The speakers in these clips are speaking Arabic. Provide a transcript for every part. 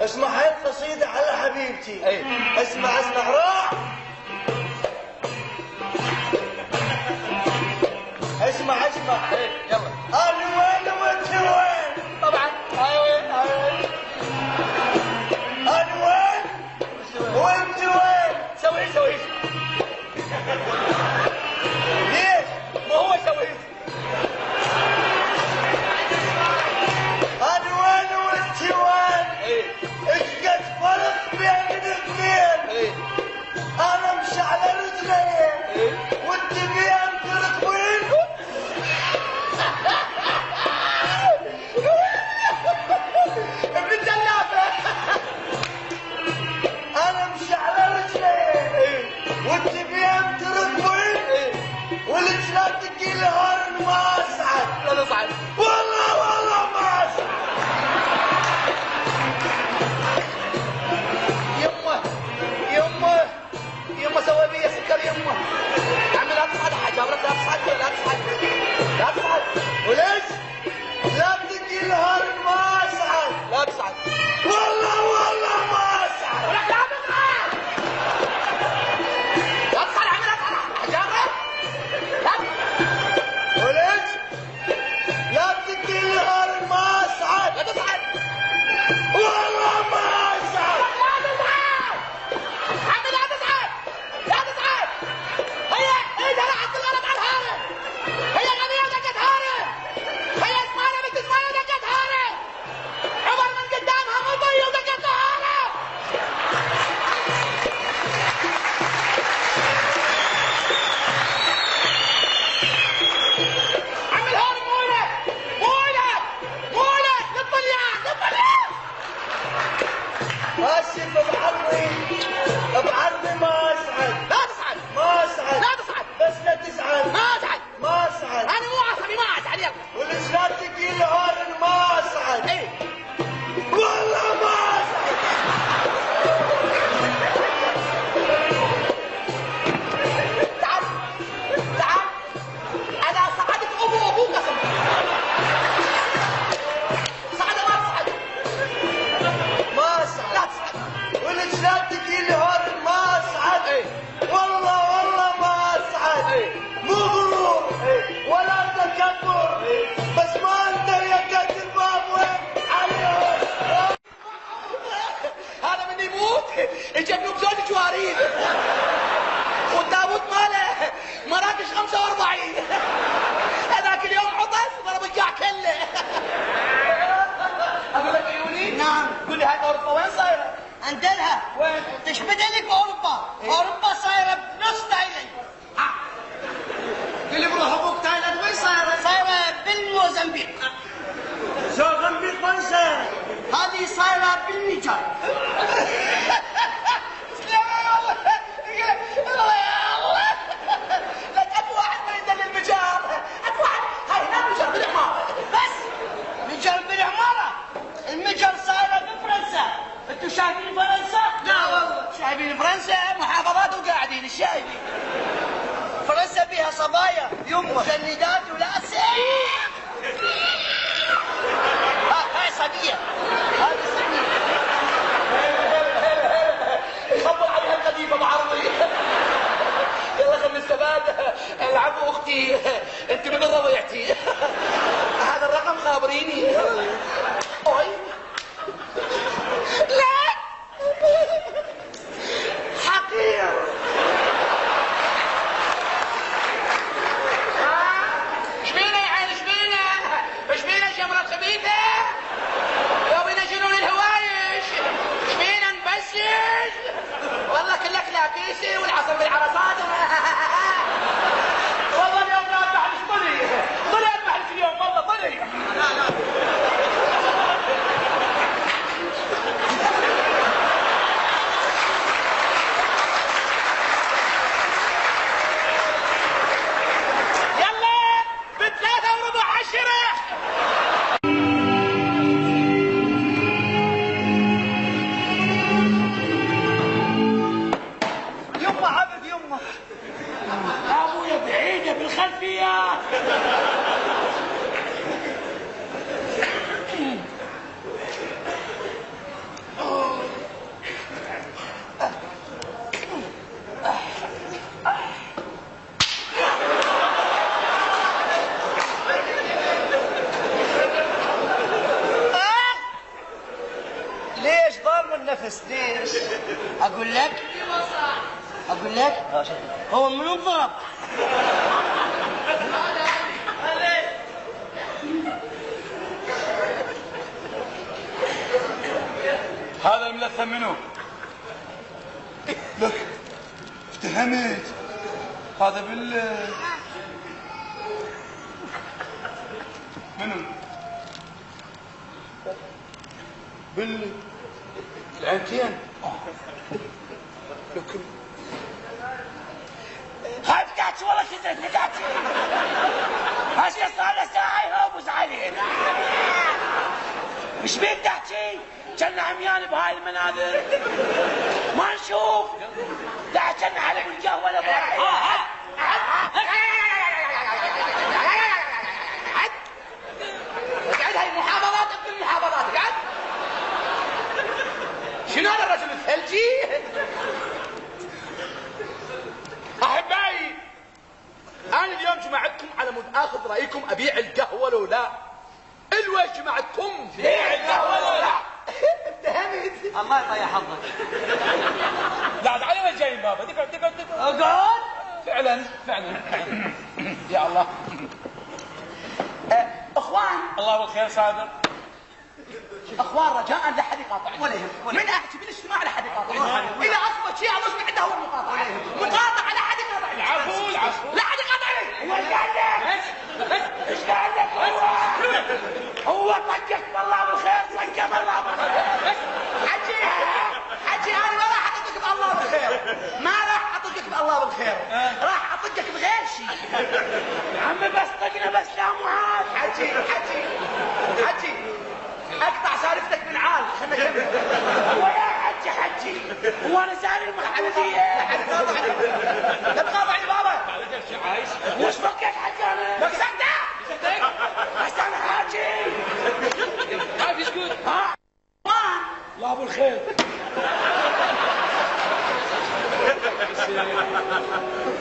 اسمع هاي القصيدة على حبيبتي. اسمع راح. اسمع يلا. انا وين وانت وين؟ طبعا هاي وين انا وين وانت وين؟ سوي ليش؟ ما هو سوي. انا وين وانت وين؟ ايش قد فرق بين الاثنين؟ انا امشي على رجلي وانت بين تركبين. ابن الجلافه. انا امشي على رجلي وانت بين تركبين. والجلاد تجي الهرن ما اصعد. لا تصعد والله ما اصعد. يمه سوي بي سكر يمه. عمي لا تصعد حاجه لا تصعد. وليش؟ لا تجي الهرن ما اصعد. لا تصعد والله ما اصعد. ولك لا تصعد. لا تصعد عمي لا تصعد حجاره. وليش؟ لا تجي الهرن ما اصعد. لا تصعد والله ما اصعد. عمي لا تصعد. هي زرعت الارض على الهارة. هي غبيه ودقت هارة. هي اسمانه بنت اسمانه دقت هارة. عمر من قدامها مضي ودقت هارة. عم الهارة مولك للطليان. اسف بعرضي ما اصعد. لا تصعد بس لا تزعل. ما اصعد. انا مو عصبي ما اصعد. يلا وليش لا تجي الهرن ما اصعد. والله ما اصعد. تعال انا صعدت ابوك قسم. صعد ما اصعد. لا تصعد. وليش لا تجي الهرن ما اصعد. والله ما اصعد. مو غرور ولا تكبر. بس ما انت يا قد الباب وين عليهم. هذا من يموت يجيب زوج جوارين والتابوت ماله مراكش 45. هذاك اليوم عطس ضرب الجاع كله. اقول لك عيوني. نعم. قول لي هاي اوروبا وين صايره؟ عندها وين؟ تشبه لك اوروبا صايره بنص تايلاند. قل لي بروح ابوك تايلاند وين صايره؟ صايره بالموزمبيق. موزمبيق وين صايره؟ هذه صايره بالنيجر. والله يا الله لك اكو واحد ما يدل المجار. اكو واحد هاي هنا مجر بالعماره. بس مجر بالعماره. المجر صايره بفرنسا. انتوا شايفين فرنسا؟ لا والله. شايفين فرنسا محافظات وقاعدين. ايش شايفين؟ فرنسا بيها صبايا مجندات ولاسع. هاي صبيه. هذه صبيه. خبر عليها القديمه بعرضي. يلا خلينا نستفاد. العبوا اختي انت من رضيعتي. هذا الرقم خابريني. اوي لا حقير. شبينا يا عيل شبينا شمرة خبيثة. لو بينا جنون الهوايش شبينا نبشش. والله كلك لاكيسي والعصر بالعرصات. والله اليوم لا اذبح لك طلي اذبح لك اليوم والله طلي. يلا بثلاثة وربع 10. يما اقول لك هو من انضرب. هذا الملثم منو؟ لك افتهمت هذا منو؟ العينتين. لكن هاي بتاعتي والله كثرت بتاعتي. هاشي صار له ساعة يهوبس علينا. مش بيك تحكي؟ كنا عميان بهاي المناظر. ما نشوف. لا كنا على القهوة ولا اقعد هاي المحافظات ابن المحافظات اقعد. شنو هذا الرجل الثلجي؟ احبائي انا اليوم جمعتكم على مود اخذ رايكم ابيع القهوه لو لا. الويش جمعتكم بيع القهوه لو لا. افتهمت. الله يطيح حظك. لا على وين جايين بابا؟ تقعد اقعد. فعلا يا الله. اخوان الله بالخير صادر. اخوان رجاء لا احد يقاطعني ولا يهمك. من احكي بالاجتماع لا احد يقاطعني. اذا اصبت شيء ابص من عنده هو المقاطعه. مقاطعه لا احد يقاطعني. العفو لا احد يقاطعني. وش قال لك؟ ايش قال لك هو طقك بالله بالخير. طقك بالله بالخير. حجي انا ما راح اطقك بالله بالخير. ما راح اطقك بالله بالخير. راح اطقك بغير شيء. يا عمي بس طقنا بس لا معاد. حجي اقطع سالفتك من عال. خلنا نكمل. ويا حجي هو انا سالي المحموديه. لا تقاطعني بابا. وش بك يا حجي انا؟ مقصدك؟ بس انا حاجي. ما في سكوت. لا ابو الخير.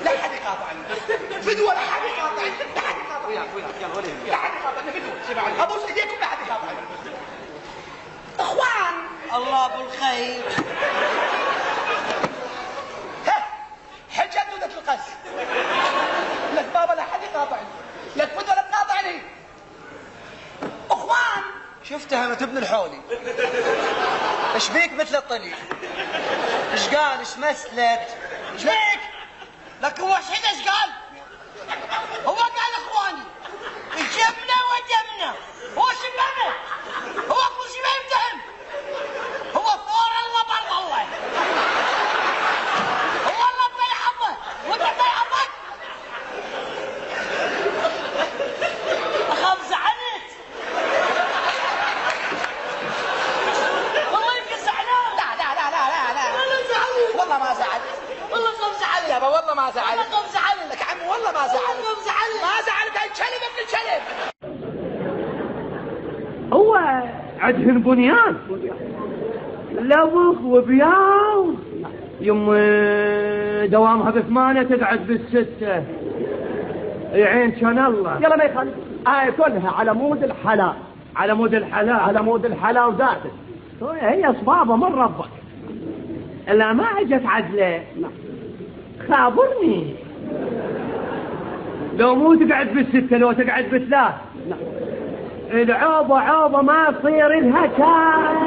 لا حد يقاطعني. فدوه لا حد يقاطعني. لا حد يقاطعني. وياك يلا ولا يهمك. لا حد يقاطعني فدوه. ابوس ايديكم لا حد يقاطعني. اخوان الله ابو الخير. حجة دودة القز. لك بابا لا حد يقاطعني. لك فدوه لا تقاطعني. اخوان شفتها ابن الحولي. ايش بيك مثل الطلي؟ ايش قال؟ ايش مثلت؟ ايش بيك؟ لك هو ايش قال؟ هو قال اخواني الجبنه ودمنا. هو شبهنا. هو كل شيء ما يمتحن. هو فور الله بر الله. هو الله بضيع حظه وانت بضيع حظك. اخاف زعلت. والله يمكن زعلان. لا والله ما زعل. والله قف زعل يابا. والله ما زعل. والله قف زعل لك عمي. والله ما زعل. قف زعل. ما زعل بهالكلب ابن الكلب. هو عندهن بنيان لوخ وبياض. يم دوامها بثمانية تقعد بالستة. عين كان الله. يلا ما يخالف. كلها على مود الحلال. على مود الحلال. على مود الحلال ذاته. هي صبابة من ربك. لا ما اجت عدله. خابرني. لو مو تقعد بالستة لو تقعد بثلاث. العوبة عوبة ما تصير لها كان.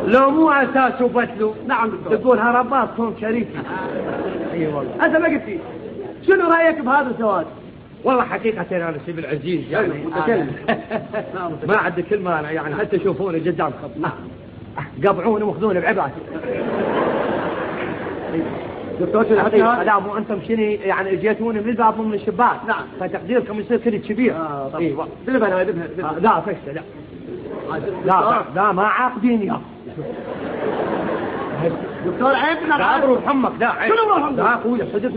لو مو اساس وبتلو. نعم تقول هربات صوم شريكي. اي والله. انت ما قلت شنو رايك بهذا الزواج؟ والله حقيقة أنا سيب العزيز يعني ما عندي كلمة أنا يعني حتى يشوفوني قدامكم. قبعوني وخذوني بعباتي. دكتور شو الحقيقة؟ لا مو أنتم شنو يعني اجيتوني من الباب من الشباك. نعم. فتقديركم يصير كذي كبير. ايوه. دلبها لا فشل لا ما عاقدين يا دكتور عيبنا. لا أبرو بحمك. لا عيب. شنو بحمك؟ لا أخويا صدقت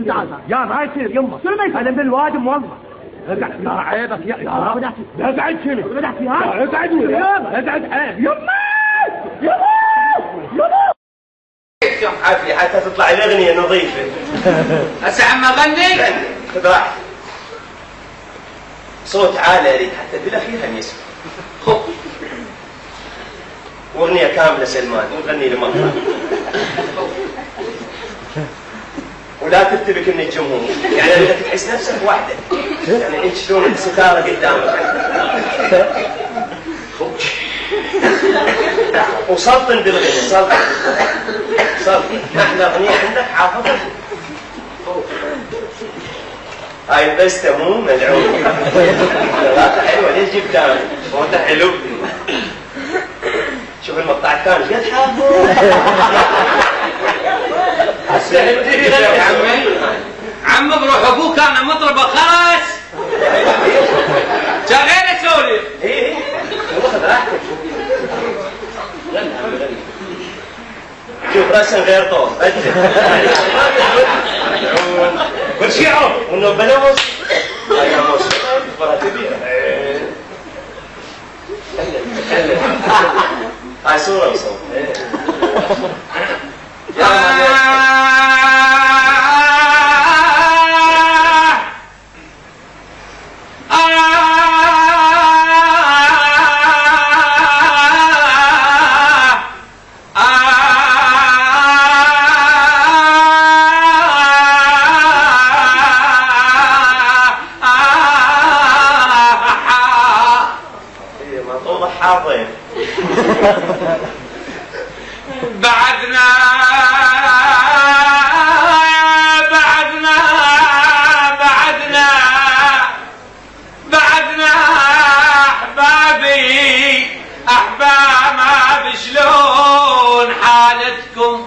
يا ما يصير يمه. شنو ما يصير؟ أنا بالوادي موظف. لا عيبك يا اقعد شنو؟ اقعد عيب يما يوم حافي حتى تطلع الأغنية نظيفة. هسه عم اغني. خذ راحتك. صوت عالي اريد حتى بالاخير هم يسمع. خب اغنيه كامله سلمان ونغني لمرة ولا ترتبك من الجمهور، يعني بدك تحس نفسك وحدك، يعني انت شلون الستاره قدامك وسلطن بالغنى، سلطن احلى اغنيه عندك حافظها. هاي البسته مو ملعون ثلاثه حلوه ليش جبتها؟ صوتها حلو. شوف المقطع الثاني قد حافظ يا عمي بروح ابوك كان مطربه خرس كان غير اسولف. ايه خذ راحتك. شوف رسم غير طول كل شيء عرف وانه بلوز هاي ناموس فرها كبيره. هاي صوره وصوت. بعدنا احباب شلون حالتكم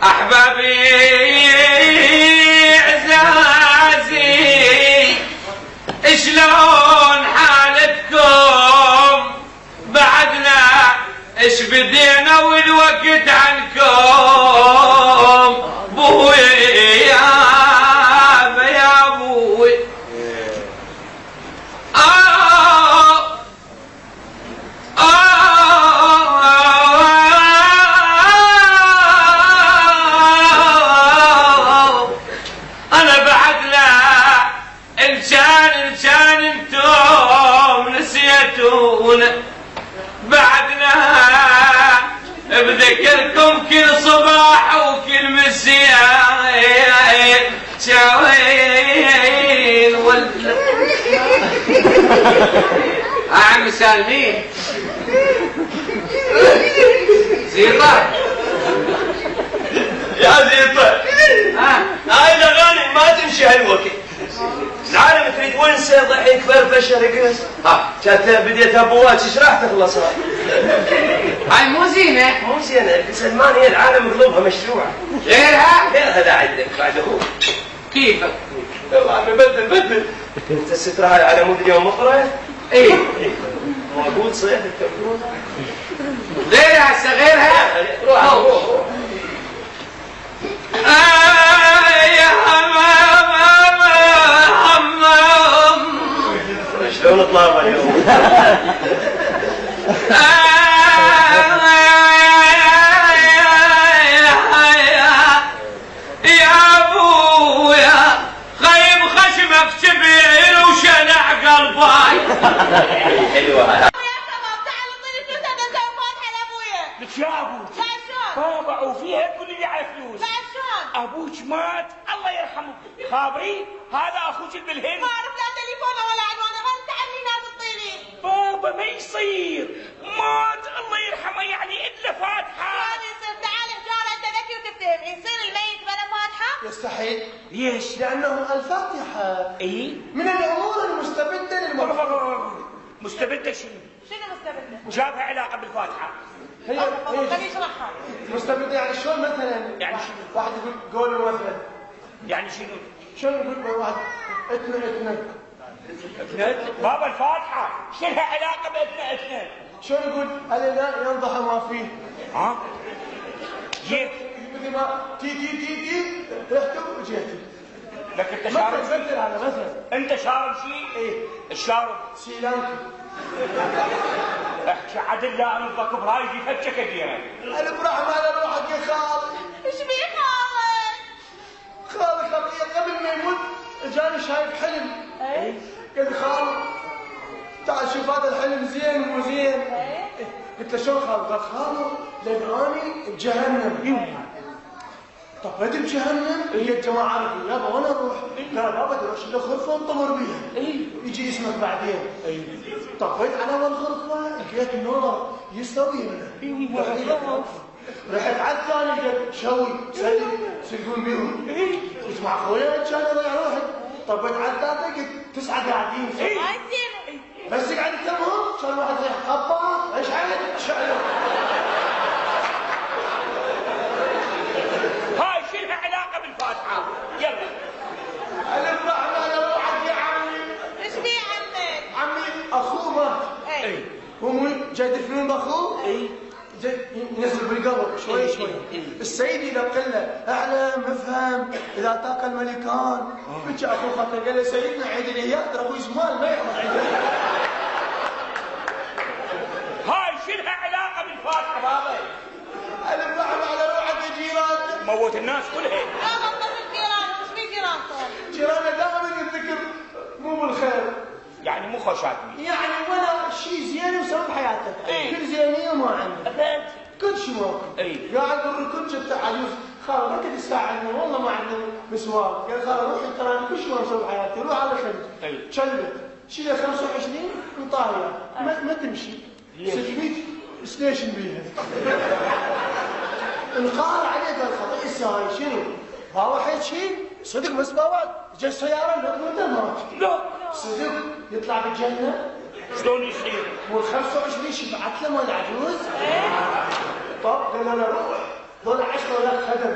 احبابي عزازي شلون حالتكم بعدنا ايش بدينا والوقت عنكم بوي يا بوي انا بعد لا ان كان انتم نسيتونا بعدنا بذكركم كل صباح وكل مساء شاوين ولا عم سالمين زيطة يا زيطة هاي الاغاني ما تمشي هالوقت. العالم تريد ونسه ضحك فرفشه رقص. كانت بديت ابوات ايش راح تخلص هاي؟ هاي مو زينة مو زينه سلمان هي العالم قلوبها مشروعه. غيرها لا عندك بعد اخوك. كيفك؟ يلا بدل انت الستره هاي على مود اليوم مقره؟ ايه موجود صيف التلفون. غيرها هسه غيرها روح يا حمام شلون طلابه اليوم؟ يا ابويا خيب خشمك كبير وشنع قلباي. حلوه هاي. شابوك طابعوا فيها تقول لي على فلوس. ابوك مات الله يرحمه. خابري هذا اخوك بالهند. ما اعرف لا تليفونه ولا عنوانه غير تعلمي ناس الطينين. بابا ما يصير مات الله يرحمه يعني الا فاتحه. يعني يصير تعال رجال انت ذكي وتفتهم يصير الميت بلا فاتحه؟ يستحيل. ليش؟ لانه الفاتحه اي من الامور المستبده للمرفوض. مستبده شنو؟ شنو مستبده؟ جابها علاقه بالفاتحه. هي خليني اشرحها. مستبده يعني شلون مثلا؟ يعني شنو؟ واحد يقول قول مثلا يعني شنو؟ شلون يقول واحد اتنا بابا الفاتحه شو لها علاقه باتنا؟ شلون يقول الإله ينضح ما فيه. ها؟ جيت مثل ما تي رحت وجيت. لك انت شارب مثل هذا مثلا. انت شارب شيء؟ ايه الشارب سيلانكي. احكي عدل لا انضك برايي فتشك اديها. انا برحمه على روحك يا خال. ايش بيه خالك؟ خالك قبل ما يموت جاني شايف حلم. ايه؟ قال خال تعال شوف هذا الحلم زين مو زين. قلت له شلون خال؟ قال خالو لان اني بجهنم. طفيت بجهنم لقيت جماعه عرفوا يابا وانا اروح؟ قال بابا تروح له غرفه انطمر بيها يجي اسمك بعدين. طفيت على اول غرفه لقيت نار يستوي منها. رحت على الثاني لقيت شوي يسلقون بيهم. قلت مع اخويا كان يضيع روحي. طفيت على الثالثه لقيت 9 قاعدين. بس قاعد يتكلمون كان واحد يطيح خبط ايش عاد شعله. هاي شنها علاقه بالفاتحه؟ يلا الف رحمه لروحك يا عمي. ايش في عمك؟ عمي اخوه مات. اي هم جاي يدفنون باخوه. اي ينزل بالقبر شوي شوي. السيد ينقل له اعلم افهم اذا اتاك الملكان. بكى اخوه خاطر قال له سيدنا عيد الاياد ترى ابوي زمان ما يحفظ عيد الاياد. هاي شنها علاقه بالفاتحه بابا؟ الف رحمه على روحك يا جيران. موت الناس كلها. لا بطل الجيران. ايش في جيرانكم؟ جيراننا دائما يتذكر مو بالخير. يعني مو خوشاتني. يعني ولا شيء زين يسوي بحياته. كل زينيه ما عنده. كل شيء ماكو. قاعد بالركن شفت عجوز خال ما تدري تساعدني والله ما عندنا مسواك. قال خال روح ترى انا كل شيء ما مسوي بحياتي. روح على خلف. شلت شيله 25 وطايره ما تمشي. 600 ستيشن بيها. انقهر عليه قال خطأ هاي شنو؟ بابا حكي صدق بس بابا جا السياره نقول مات. لا صدق يطلع بالجنه. شلون يصير؟ مو 25 شفعت له مال عجوز؟ طب قال له روح ذول 10 لك خدم.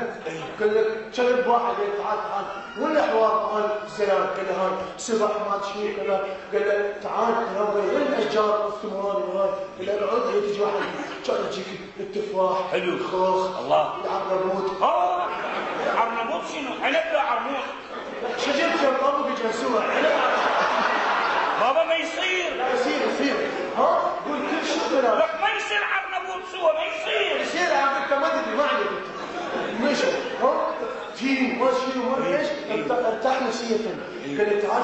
قال لك شرب واحد تعال تعال وين الاحوال مال الزلال؟ قال له هاي سبح ما تشيل كذا. قال له تعال ترى وين الاشجار الثمار وهاي؟ قال له اقعد تجي واحد كان يجيك التفاح حلو الخوخ الله العرنبوط. عرنبوط شنو؟ عنب لا عرموط. شجر شرطه بيجلسوها بابا ما يصير. لا يصير ها قول كل شيء لا لك ما يصير عرنبوط سوا ما يصير. يصير انت ما تدري ما عندك ماشي ها في ماشي وما ايش ارتاح نفسيا. قال لي تعال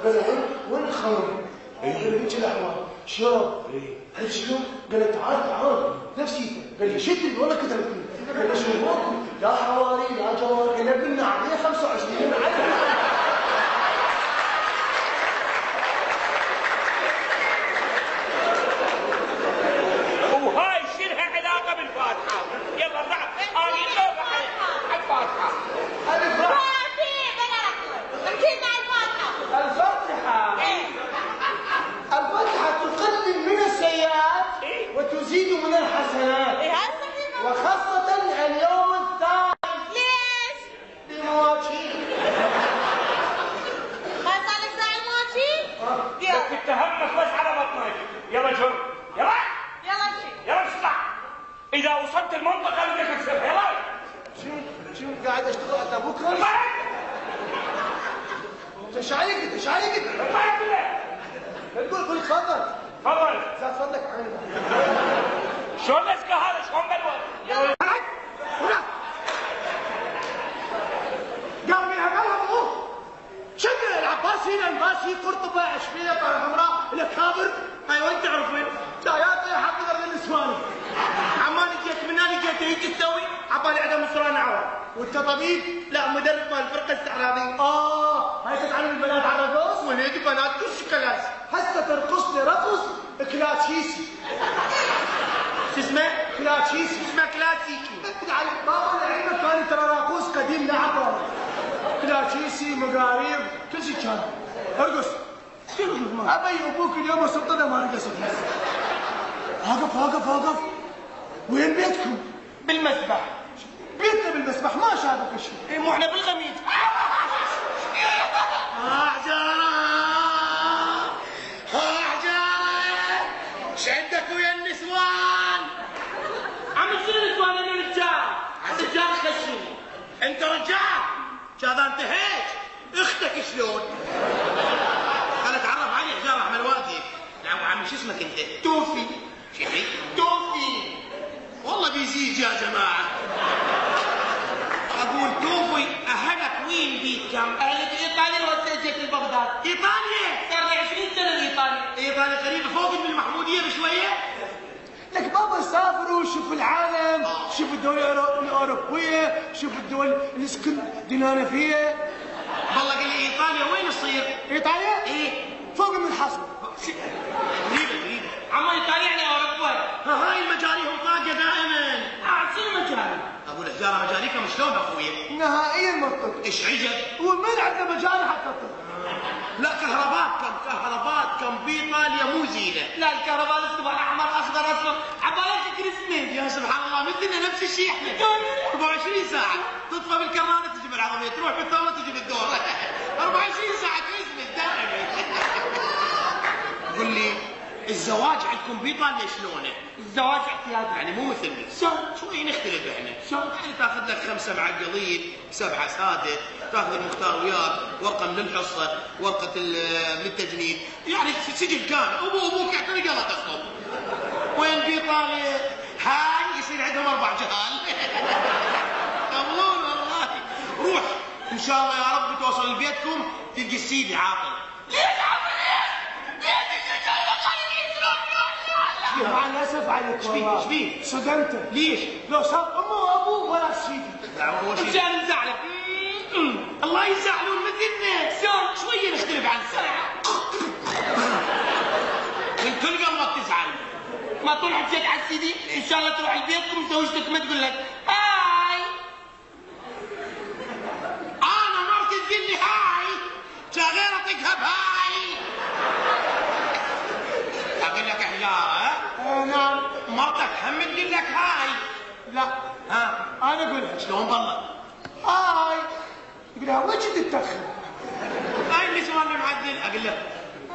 قال له وين الخمر؟ قال لي ايش الاحوال؟ شرب قال شنو؟ قال لي تعال نفسيته. قال لي شد ولا كتب قال لي شو هو؟ لا حواري لا جوار. قال لي قلنا عليه 25 وهاي شنها علاقه بالفاتحه؟ يلا ارجع انا اللوبه على الفاتحه. الف الفاتحه تقلل من السيئات وتزيد من الحسنات. وخاصه اليوم الثاني. ليش؟ لمواجهه. ما صار لك ساعة المواجهة؟ بس اتهمك بس على بطنك. يلا جر يلا يلا امشي. يلا اسمع اذا وصلت المنطقه بدك تكسبها. يلا شنو قاعد اشتغل على بكره؟ ايش عليك؟ قول تفضل. تفضل. زاد فضلك عيني. شلون مسكه هذا؟ شلون بلوه؟ يلا قام بها قلبه شد العباسي الانباسي قرطبه اشبيله طايره حمراء الاكابر. ايوه انت تعرفين جايات حق غير النسواني. عمان جيت من هنا جيت هيك تسوي عبالي عدم مصران عوض. وانت طبيب؟ لا مدرب مال الفرقه الاستعراضيه. هاي تتعلم البنات على الرقص وهنيك بنات كل كلاس. هسه ترقص لي رقص كلاسيكي. شو اسمه؟ كلاسيكي. اسمه كلاسيكي. بابا العلم كان ترى راقوس قديم لعبه. كلاسيكي مقاريب كل شيء كان. ارقص. ابي ابوك اليوم السلطنه ما رقصت. واقف وين بيتكم؟ بالمسبح. بيتنا بالمسبح ما شافك شيء. مو احنا بالغميد. حجارة ايش عندك ويا النسوان؟ عم تصير نسوان انا رجال. رجال خشن. انت رجال؟ شاذا انتهيت. اختك شلون؟ خل اتعرف علي حجارة احمد واقف. نعم عمي شو اسمك انت؟ توفي. شحي؟ توفي. والله بيزيد يا جماعة. اقول توفي اهلك وين بيتكم؟ اهلي بايطاليا جيت لبغداد. ايطاليا صار لي 20 سنه بايطاليا. ايطاليا قريبه فوق من المحموديه بشويه. لك بابا سافروا شوفوا العالم، شوفوا الدول الاوروبيه، شوفوا الدول اللي سكننا فيها. والله قال لي ايطاليا وين تصير؟ ايطاليا؟ ايه فوق من الحصر. قريبه. عمو ايطاليا يعني اوروبا. هاي المجاري هم طاقه دائما. شنو مجالي؟ اقول لك جاره مجاريكم شلون اخويا؟ نهائيا منطق. ايش عجب؟ ومن عندنا مجال حتى لا كهربات كم بايطاليا مو زينه. لا الكهرباء الاصطباح احمر اخضر اصفر عبالك كريسماس. يا سبحان الله مثلنا نفس الشيء احنا 24 ساعه تطفى بالكرانه تجي بالعربيه تروح بالثوره تجي بالدور 24 ساعه كريسماس دائما. قل لي الزواج عندكم بايطاليا شلونه؟ الزواج احتياطي يعني مو مثلنا. شوي نختلف احنا. شلون؟ يعني تاخذ لك 5 معقلين 7 ساده، تاخذ المختار وياك، ورقه من الحصه، ورقه من التجنيد، يعني سجل كامل، ابوك يعطيني يلا تخطب. وين بايطاليا؟ هاي يصير عندهم 4 جهال. يقولون والله روح ان شاء الله يا رب توصل لبيتكم تلقي السيدي عاقل. ليش عاقل ليش؟ مع الاسف عليك والله. ايش فيه؟ صدمته. ليش؟ لو صار امه وابوه ولا سيدي. اول شيء مشان نزعلك. الله يزعلون مثلنا. شلون؟ شويه نختلف عن ساعه. من كل قلبك تزعل. ما تروح حكيت على السيدي ان شاء الله تروح لبيتكم زوجتك ما تقول لك هاي. انا مرتي تقول لي هاي غير اطقها بهاي. اقول لك حجاره. نعم. مرتك هم تقول لك هاي. لا ها انا اقولها. شلون بالله؟ هاي تقول لها وجه تتاخر. هاي اللي سؤالنا معدل. اقول لك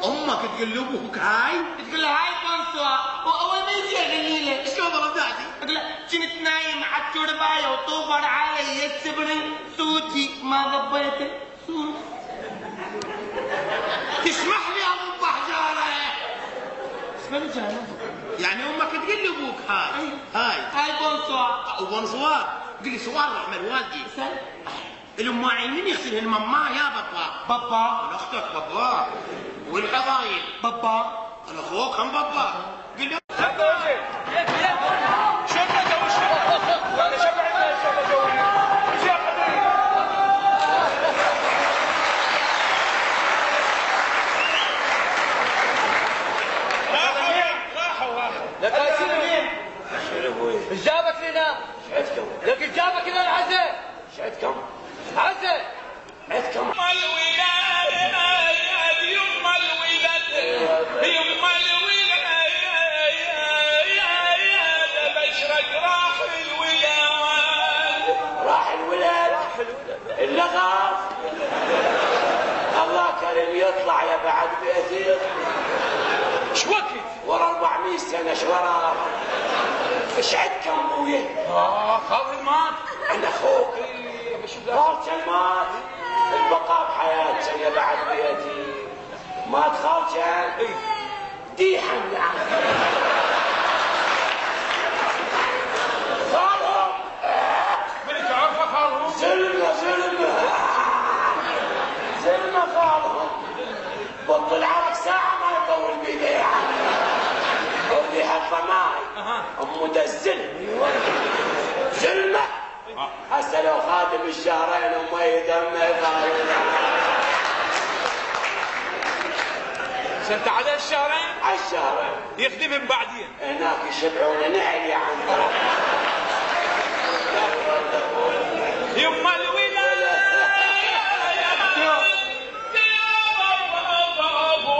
امك تقول لابوك هاي. تقول له هاي بونسوا واول ما يجي اغني له شلون رداتي؟ اقول له كنت نايم على التربايه وطوفر علي السبرين صوتي ما ضبيته. تسمح لي ابو حجاره. اسمعني جانا. يعني امك تقول لابوك هاي بونسوا وبونسوار. قل لي سؤال رحمه الوالدي. الاماعي من يغسل الماما يا بابا؟ بابا. اختك بابا. والحضايل بابا. انا اخوك هم بابا. قل لي لك شنو مين؟ ايش جابك لنا؟ عندكم لك ايش جابك لنا العزة؟ ايش عندكم؟ عزة عندكم الولاد يما الولاد بشرك راح الولاد اللغط. الله كريم يطلع يا بعد بيتي. ايش وقت؟ ورا 400 سنه ايش وراه؟ ايش عندكم ابويا؟ خاطر مات. انا اخوك خالتي مات. البقاء بحياتي يا بعد بيتي. مات خالتي دي حمله خالهم. من تعرفه خالهم؟ زلمه خالهم. بطل عرق ساعه ما يطول بيدي. ودي حطه معي ام دزل زلمه. هسه لو خادم الشهرين وما يدمه انت على الشهرين؟ على الشهرين يخدمهم بعدين. هناك يشبعون نعل يا عم. يما الولاد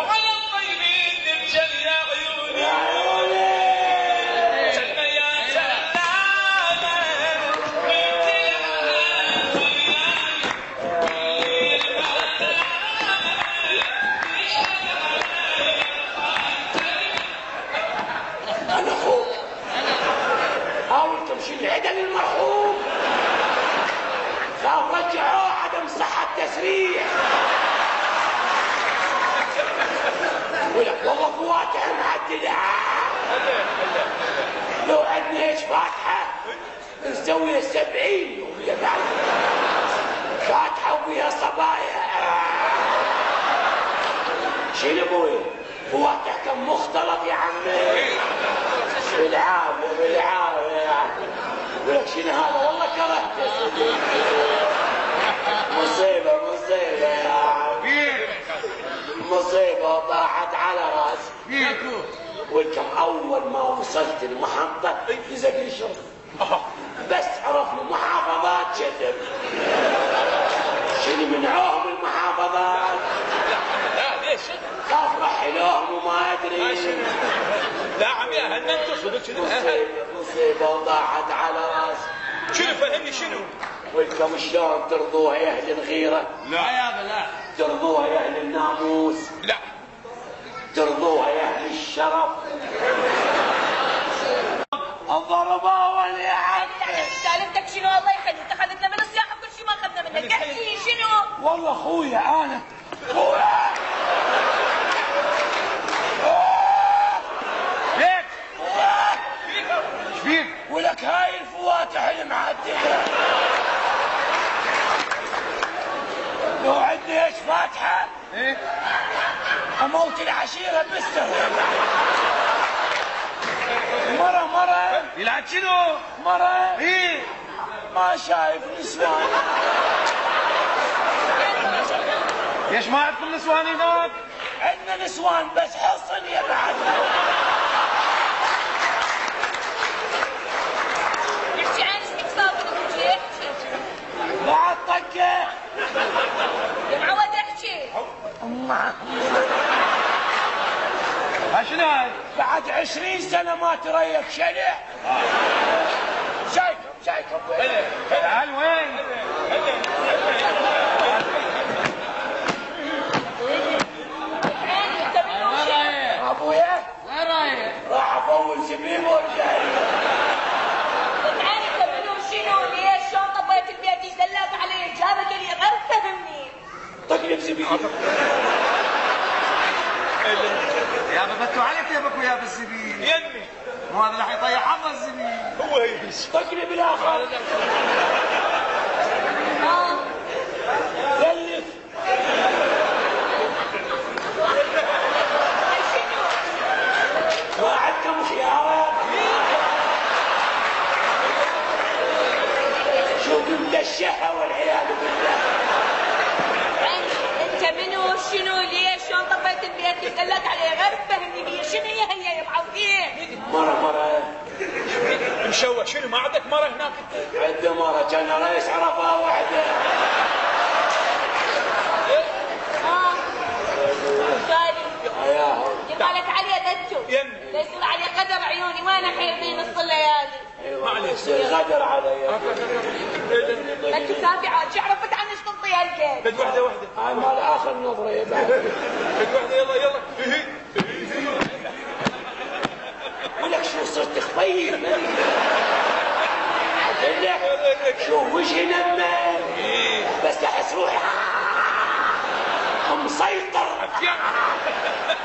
على الطيبين تمشي يا عيوني. يا عيوني سلمى يا سلامة انا اخوك. حاول تمشي العدل المرحوم. خاف رجعوه عدم صحة تسريح. ولك والله فواتح معدلة. لو عندنا ايش فاتحة نسويها 70 يوم يا بعد. فاتحة وبيها صبايا. شيل ابوي فواتح كم مختلط يا عمي. بالعافيه بالعافيه. يقول لك شنو هذا والله كرهته. مصيبه مصيبه يا عمي. مصيبه طاحت على راسي. والكم اول ما وصلت المحطه نزل لي شرطه. بس عرفنا محافظات شدم. شنو منعوهم المحافظات؟ لا ليش؟ خاف رحلوهم وما ادري. لا عمي اهلنا انتم صدق مصيبه وضاعت على راسي. شنو فهمني شنو؟ ولكم شلون ترضوها يا اهل الغيره؟ لا يا لا. ترضوها يا اهل الناموس؟ لا. ترضوها يا اهل الشرف؟ الضربه يا عمي. سالفتك شنو الله يخليك؟ اخذتنا من السياحه كل شيء ما اخذنا منك. احكي شنو؟ والله اخويا انا اخويا. ليك؟ ايش فيك؟ ولك هاي الفواتح اللي معديه. لو عندي ايش فاتحه؟ ايه؟ اموت العشيره بالسهل. مرة يلعب شنو؟ مرة ايه؟ ما شايف نسوان. ليش ما عندكم نسوان هناك؟ عندنا نسوان بس حصن يا بعد. احكي عن اسمك صابر وجهي احكي. بعد طقه. يا معود احكي. شنو هاي؟ بعد 20 سنة ما تريك شنع. شايكم تعال وين؟ ابويا وين رايح؟ راح افول زبيب وارجع. تعال انت منو شنو ليش شلون طبيت البيت ايش دلك عليه جابك اللي غير فهمني. طقني بزبيب. يا بفتوا علي كيفك ويا بالزبيب. يمي مو هذا اللي حيطيح حظ الزبيب. هو يبس. طقني بالاخر. للف. ما عندكم خيارات. شو مدشحه والعياذ بالله. انت منو شنو ليش شلون طبيت البيت ايش دلك عليه غير فهمني بيه شنو هي يا معودين. مرة مشوه شنو ما عندك مرة هناك؟ عنده مرة كان رئيس عرفها وحده. سالم يقالك علي دتو يصير علي قدر عيوني وانا حيضين نص الليالي. معليش غدر علي. دتو سابعات شو عرفت عن ايش تنطي هالكيف؟ بد وحدة هاي مال اخر نظرة يا بعد. بد وحدة يلا ولك شو صرت خفيف. لك شو وجهي لما بس احس روحي مسيطر.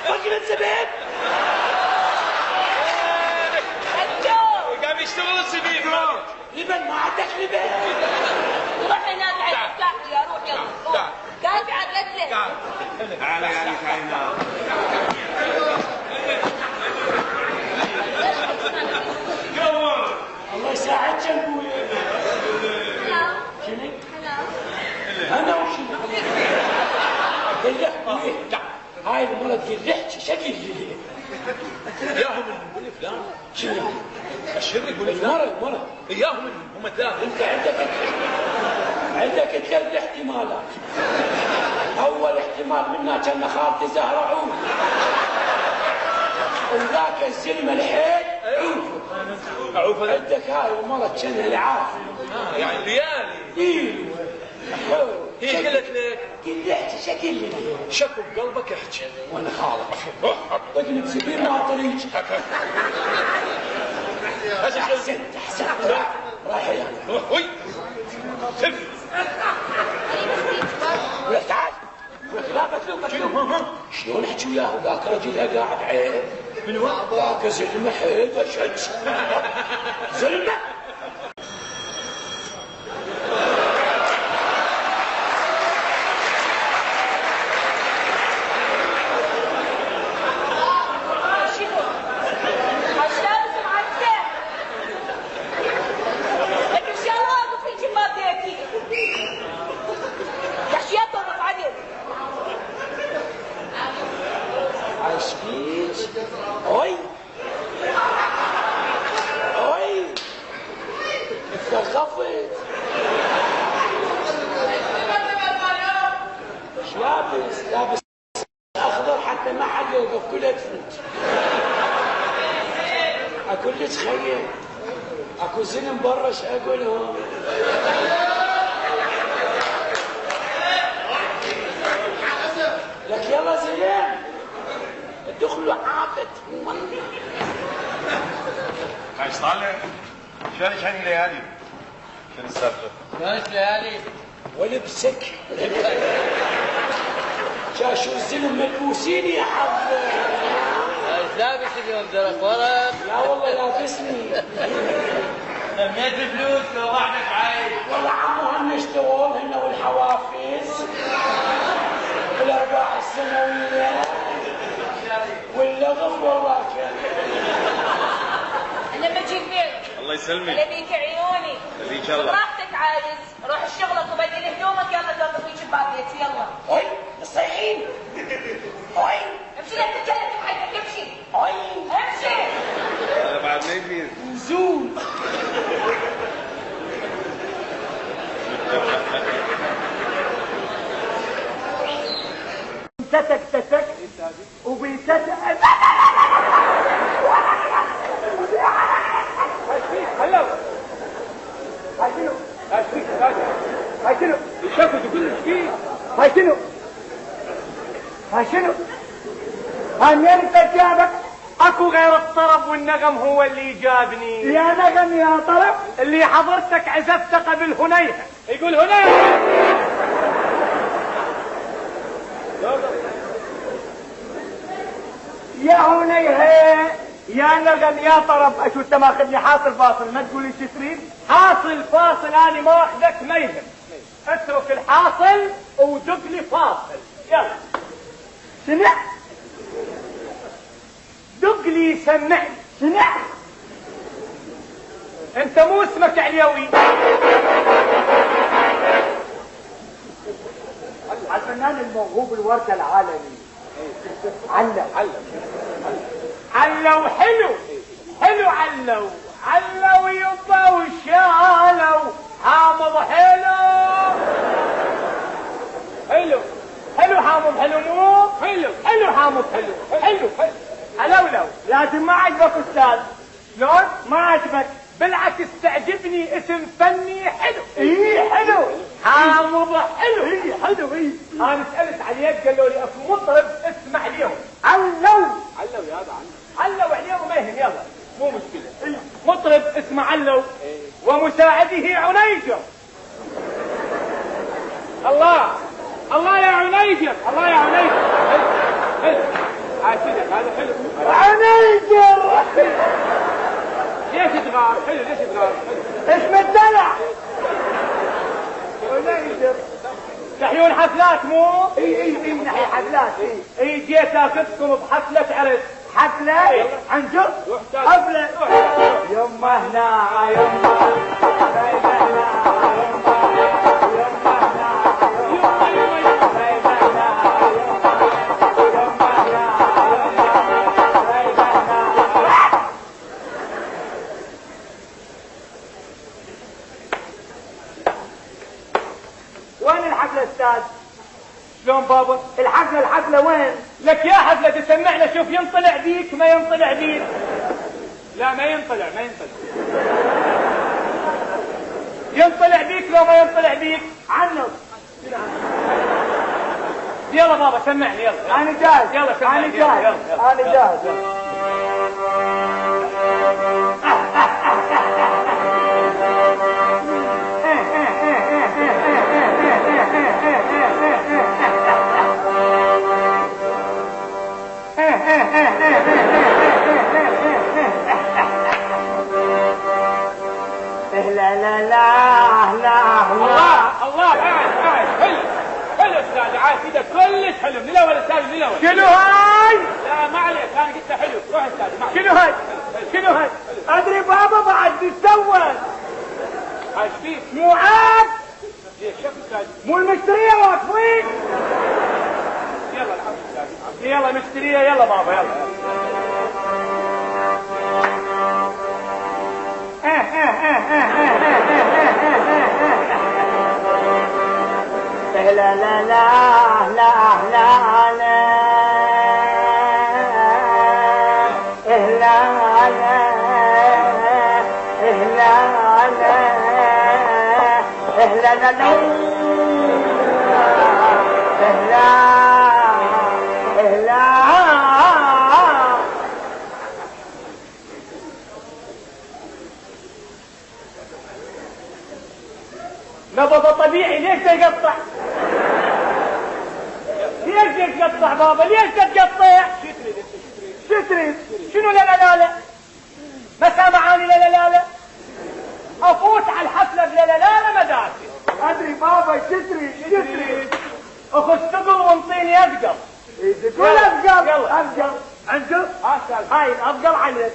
فقرة زبيب. قام يشتغل الزبيب. لبن ما عندك لبن. روح هناك على الكافي يا روح يلا. كافي عاد رجلك. تعال يا كاينات. الله يساعدك يا ابويا. شنو؟ انا وشنو؟ هاي المرض يرحكي شكل اياهم هم فلان. شنو؟ الشر يقول فلان. مرض اياهم هم ثلاثة. انت عندك ثلاث احتمالات. اول احتمال منها كان خالتي زهرة عود. وذاك الزلمة الحيل اعوف عندك هاي المرض كان العافية. يعني ليالي. ايه هي قلت لك قلت شكل شكو بقلبك احكي. وانا خالق طقني بسبيل ما طريق. احسنت رايح يعني. وي سف. ولا تعال لا بتلوم شلون احكي وياه ذاك رجلها قاعد عيب. من وين؟ ذاك زلمه حيل بشج. زلمه اقول لك تخيل اكو زلم برا ايش اقول هو؟ لك يلا زلم ادخلوا عابد ايش طالع؟ شلون ليالي؟ شنو السالفه؟ شلون ليالي؟ ولبسك شاشو الزلم ملبوسين يا حظ لابس اليوم درك ورق؟ لا والله لابسني سميت الفلوس لو وحدك عايز والله عمو هم اشتغل هنا والحوافز والارباح السنويه واللغف والله كان انا بجيب بيك الله يسلمك. انا بيك عيوني. خليك الله. براحتك عايز روح الشغلك وبدل هدومك يلا توقف ليش بباب بيتي يلا. اي الصيحين اي امشي لا تتكلم في حياتك امشي. اي امشي. هذا بعد ما يفيد. نزول تتك تتك وبيتتك هلا هاي شنو؟ هاي شنو؟ شافوا كل شيء. هاي شنو؟ هاي شنو؟ هاي منين انت جابك؟ اكو غير الطرب والنغم هو اللي جابني. يا نغم يا طرب اللي حضرتك عزفته قبل هنيهة. يقول هنيهة. يا هنيهة يا نغم يا طرب. اشو انت ماخذني حاصل فاصل ما تقولي شو تريد؟ حاصل فاصل انا ما اخذك ما يهم. اترك الحاصل ودق لي فاصل. يلا سمع دق لي سمعني. سمع انت مو اسمك عليوي. الفنان الموهوب الورد العالمي علو حلو حلو علو يبا وشالو حامض حلو حامض حلو مو حلو حامض حلو علولو. لازم ما عجبك استاذ. شلون؟ ما عجبك؟ بالعكس تعجبني اسم فني حلو. ايه حلو حامض حلو. ايه حلو ايه. انا سالت عليك قالوا لي اكو مطرب اسمع اليوم. علو يا هذا علو عليهم ما يهم. يلا مو مشكله. مطرب اسمه علو ومساعده عنيجر. الله يا عنيجر. الله يا عنيجر. حلو عاشدك هذا حلو. عنيجر ليش تغار؟ حلو ليش تغار؟ اسم الدلع عنيجر. تحيون حفلات مو؟ اي نحي حفلات. اي جيت اخذكم بحفله عرس. حفلة عن جد حفلة يما هنا يما وين الحفلة استاذ؟ شلون بابا؟ الحفلة وين؟ لك يا حفلة تسمعنا شوف ينطلع بيك ما ينطلع بيك. لا ما ينطلع ينطلع بيك لو ما ينطلع بيك. عنه يلا بابا سمعني يلا. انا جاهز. يلا سمعني. انا جاهز. انا جاهز. لا لا لا لا الله قاعد حلو استاذ عاد كذا كلش حلو من الاول استاذ من الاول. شنو هاي؟ لا ما عليك انا قلت حلو. روح استاذ معك. شنو هاي؟ ادري بابا بعد تتسول. ايش فيك؟ مو عاد ليش شوف استاذ؟ مو المشتريه واقفين. يلا الحمد لله. يلا مشتريه يلا بابا يلا. لا لا لا لا لا لا لا لا لا لا اهلا اهلا. نبض طبيعي ليش تقطع؟ ليش تقطع بابا؟ ليش تقطع؟ شتري شنو لا لا لا لا؟ ما سامعاني لا لا لا لا؟ افوت على الحفله بلا لا لا لا مدارسي. ادري بابا شتري اخذ ثقل وانطيني اثقل. وين اثقل؟ يلا اثقل عنده؟ هاي الاثقل عليك.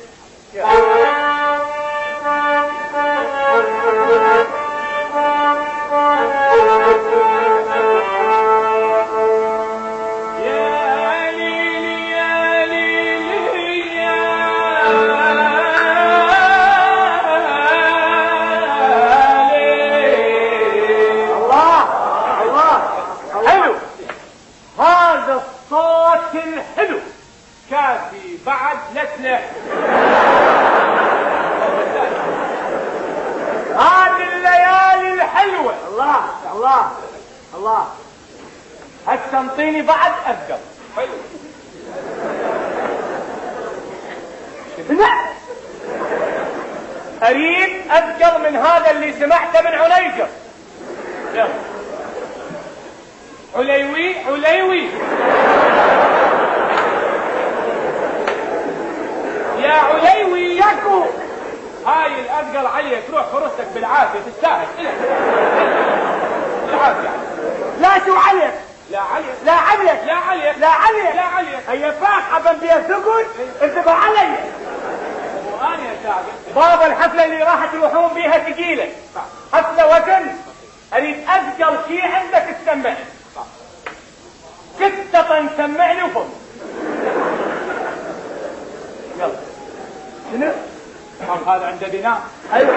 هذا الصوت الحلو كافي بعد لسلح. هذه الليالي الحلوة. الله الله الله. هسه انطيني بعد اثقل. حلو. لا اريد اثقل من هذا اللي سمعته من عنيجر. يلا عليوي عليوي يا عليوي ياكو. هاي الاثقل عليك روح فرصتك بالعافيه تستاهل. بالعافيه. لا شو عليك؟ لا عليك لا عليك لا عليك لا عليك لا عليك. هي فاقعه بنبيها ثقل انتبه علي. وانا يا ساقط بابا الحفله اللي راح تروحون بيها ثقيله. حفله وزن. اريد اثقل شيء عندك تسمعني. كتة سمعني وفضل. يلا شنو؟ هذا عنده بناء. ايوه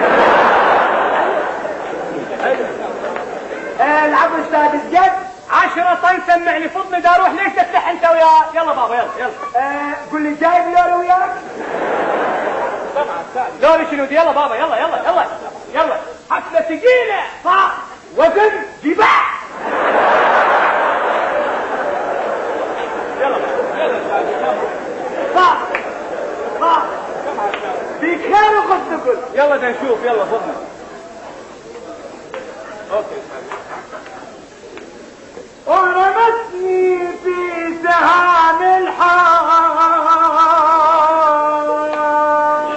العب استاذ الجد 10 طن سمعني فضني دا اروح. ليش تفتح انت وياه؟ يلا بابا يلا قول لي جايب لوري وياك؟ لوري شنو دي؟ يلا بابا يلا يلا يلا يلا. حفلة ثقيلة صح وزن جباع. يلا صح صح فيك خير وخذ ثقل. يلا دا نشوف يلا فضنا. اوكي ورمتني في سهام الحار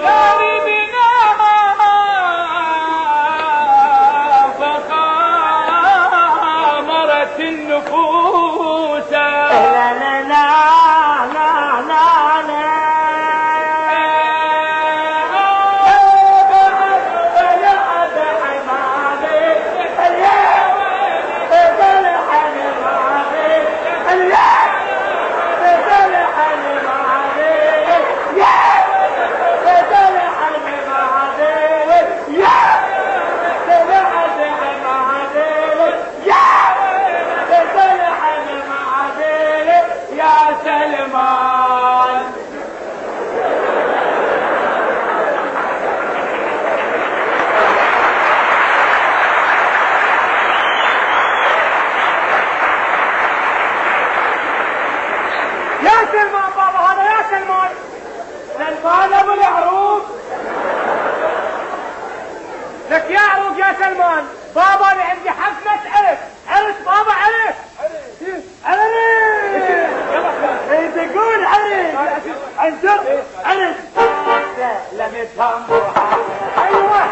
شاربنا فخامرت النفوس. لا لا لا لا لا لا سلمان. يا سلمان بابا هذا يا سلمان. سلمان ابو العروق. لك يا عروق يا سلمان. بابا انا عندي حفلة عرس. عرس بابا عرس. عرس تقول عرس. عنده عرس لم يتهموها. ايوه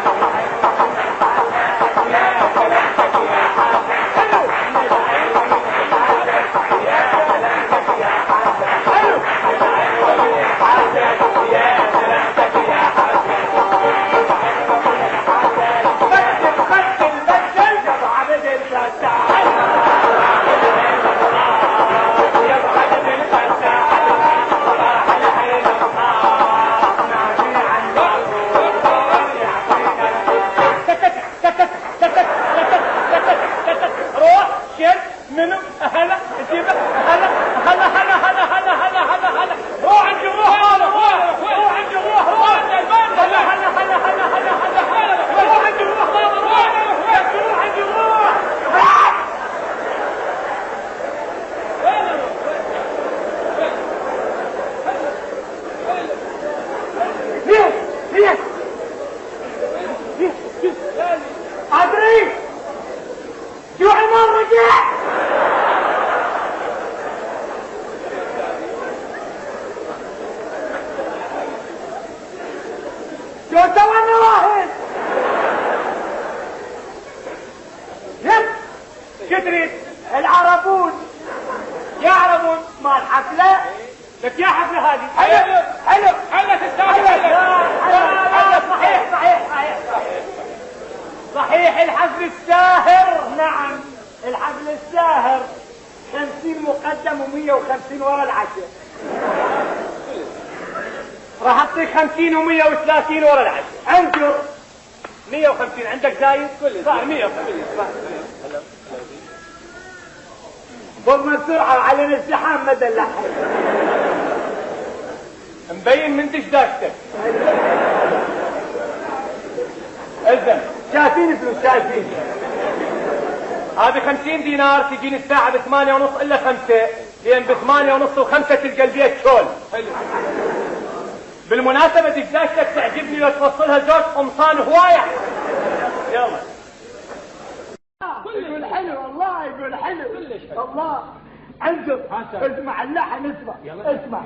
شو سوى النواهل؟ يب شتريت العربون يعرفون مال حفلة لك يا حفلة هذه حلو حلو حلو تستاهل صحيح صحيح صحيح صحيح الحفل الساهر نعم الحفل الساهر 50 مقدم و150 ورا العشاء راح اعطيك 50 و130 ورا العشاء انجر 150 عندك زايد صار 150 ضمن بسرعة وعلينا الزحام مدى اللحم مبين من دشداشتك إذن شايفين فلوس شايفين هذه 50 دينار تجيني الساعة ب8:30 إلا 5 لأن ب8:30 و5 تلقى البيت شول بالمناسبة دشداشتك تعجبني لو توصلها زوج قمصان هواية يلا يقول حلو والله يقول حلو الله انجز اسمع اللحن اسمع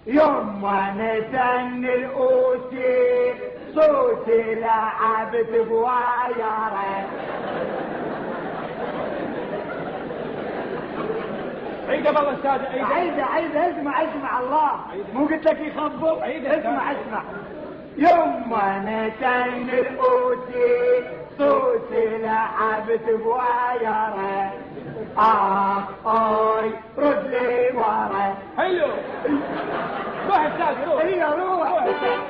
يوم ما نتن الأوتي صوتي لعبت بوايارة عيدة بالله استاذ عيدة اسمع الله مو قلت لك يخبط اسمع يوم ما نتن الأوتي صوتي لعبت بوايارة اوي رد لي ورا حلو روح استاذ روح هي روح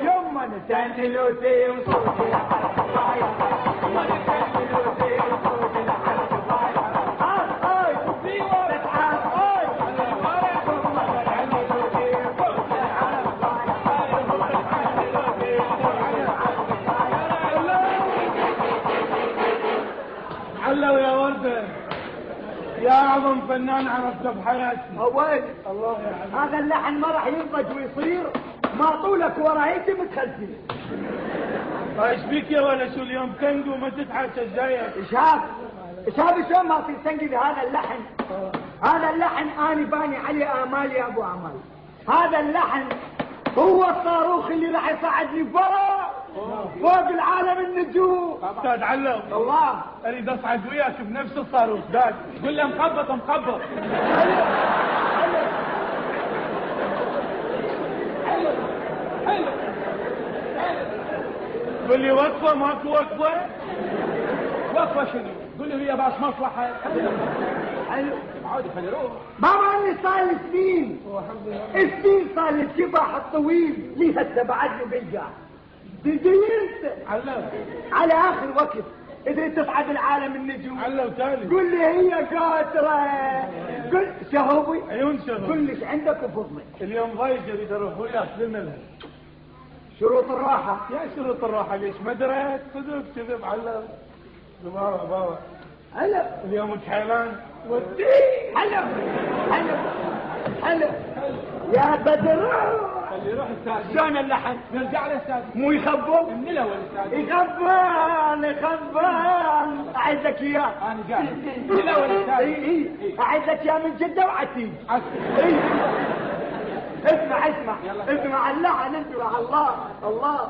يوم ما نتن الأوتي وصوتي لعبت بوايارة ما نتن الأوتي وصوتي لعبت بوايارة اوي رد ورا تعال اوي علو يا وردة يا اعظم فنان عرفته بحياتي وين الله يعلم هذا اللحن ما راح ينضج ويصير ما طولك ورايتي متخلفين ايش بيك يا ولد شو اليوم تنقو ما تتحكى ازاي شاف شلون ما تستنقي بهذا اللحن هذا اللحن اني باني علي امالي يا ابو امال هذا اللحن هو الصاروخ اللي راح يصعدني فوق العالم النجوم استاذ علو الله اريد اصعد وياك بنفس الصاروخ داد قول له مخبط حلو قول لي وقفه ماكو وقفه شنو قول لي هي باش مصلحه حلو عادي خلي روح ماما اني صار لي سنين السنين صار لي الشبح الطويل لي هسه بعد له بيجا تجي انت على اخر وقت قدرت تصعد العالم النجوم علو تالي قول لي هي قاتره قل شهوي عيون شهوي قل ليش عندك وفضلك اليوم ضايق اريد اروح وياك للملهى شروط الراحه يا شروط الراحه ليش ما دريت كذب علو بابا هلا اليوم كحيلان ودي هلا يا بدر خلي يروح استاذ شلون اللحن نرجع له استاذ مو يخبر من الاول استاذ يخبر اعزك اياه انا جاهز من الاول استاذ اعزك اياه من جده وعتيق اسمع اللحن اسمع الله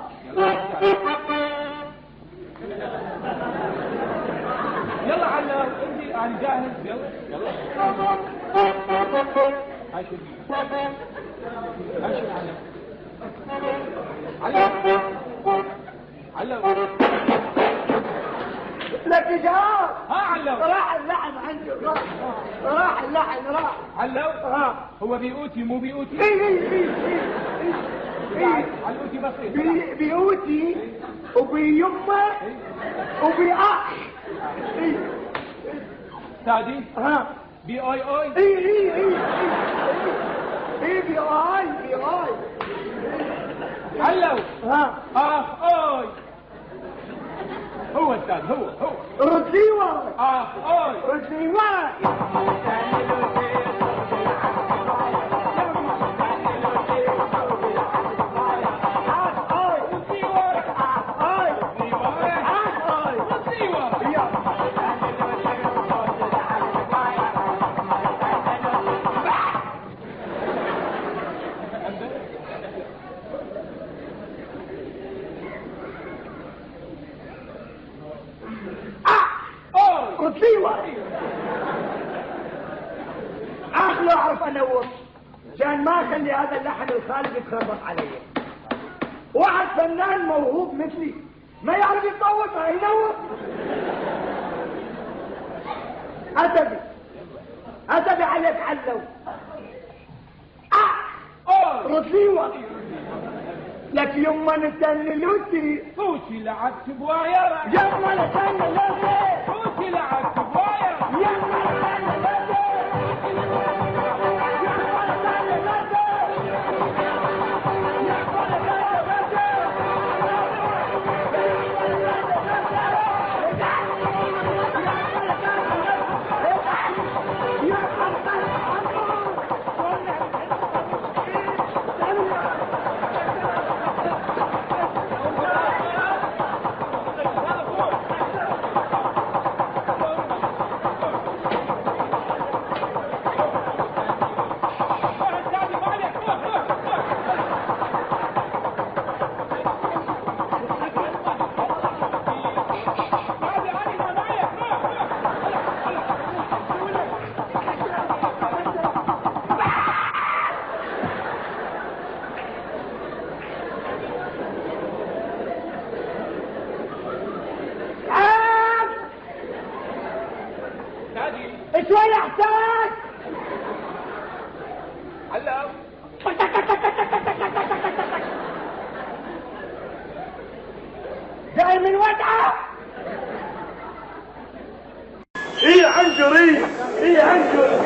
يلا على انت انا جاهز يلا هاي شو علو لك جواب علو راح اللحن عندي راح اللحن علو هو بيقوتي مو بيقوتي على الأوتي بسيط بيقوتي وبيمه وبيأخ سادي بي اي بي اي علو اي هو استاذ هو ردي ورا ردي ورا رطليوة اخلو اعرف انور عشان ما اخلي هذا اللحن الخالد يتخربط علي. واحد فنان موهوب مثلي ما يعرف يطوط ما ينور. أدبي عليك علو. رطليوة لك يما نتني لوتي توتي لعبت بوايرة يما نتني لوتي توتي لعبت بوايرة يما نتني لوتي يما نتني لوتي شوية احتاج علام جاي من وجعه. ايه عنجري ايه عنجري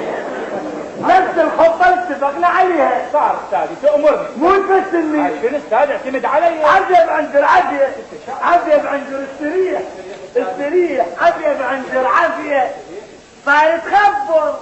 نفس الخطة اللي اتفقنا عليها. صار استاذي تأمرني مو بس اني عشان استاذ اعتمد علي. عذب عنجر عافية عذب عنجر استريح عذب عنجر عافية صار تخبر.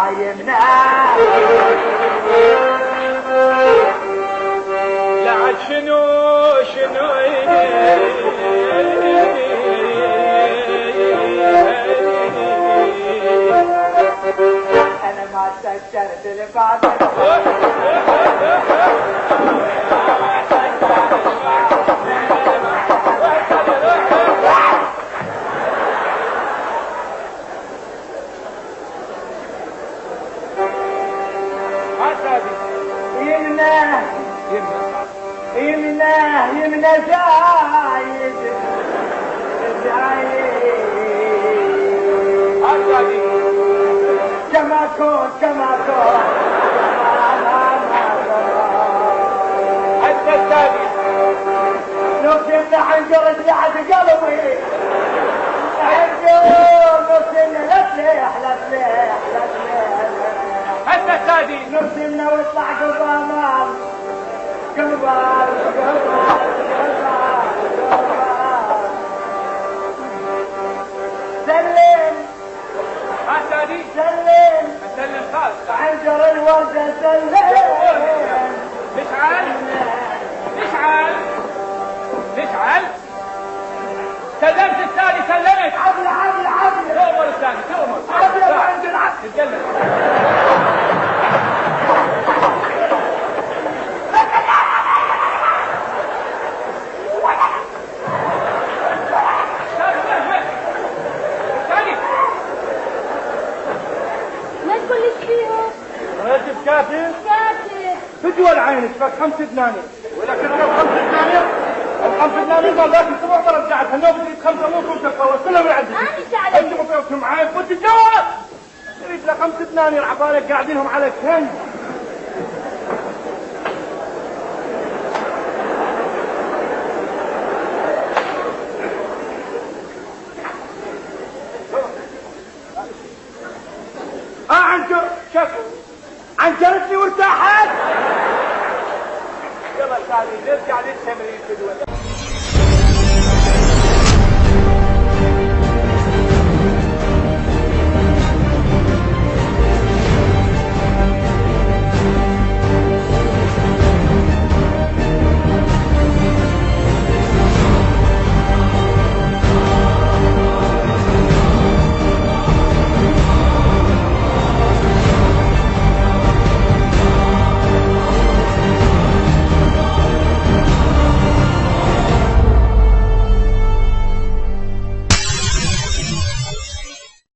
يمنى لا شنو انا ما استكترت لبعض يمنى زايد كما كون حتى الثاني نوصلنا حنجر سعد قلبي نوصلنا لا تليح حتى الثاني نوصلنا واطلع قربان سلم خالص عنجر الوردة سلم نشعل سلمت الثاني سلمت عبل تؤمر الثاني تؤمر عبل عنجر عبل تتكلم راتب كافي تجول عينك فك 5 دنانير ولكن 5 دنانير ال5 دنانير ما ذاك الاسبوع رجعتها النوبه تريد 5 مو تخلص كلها من عندك انت مطيرتهم معاك وتتجوز تريد له 5 دنانير عبالك قاعدينهم على كنز عنجر شكو عنجرتني وارتاحت يلا سالي نرجع للتمرين في الولد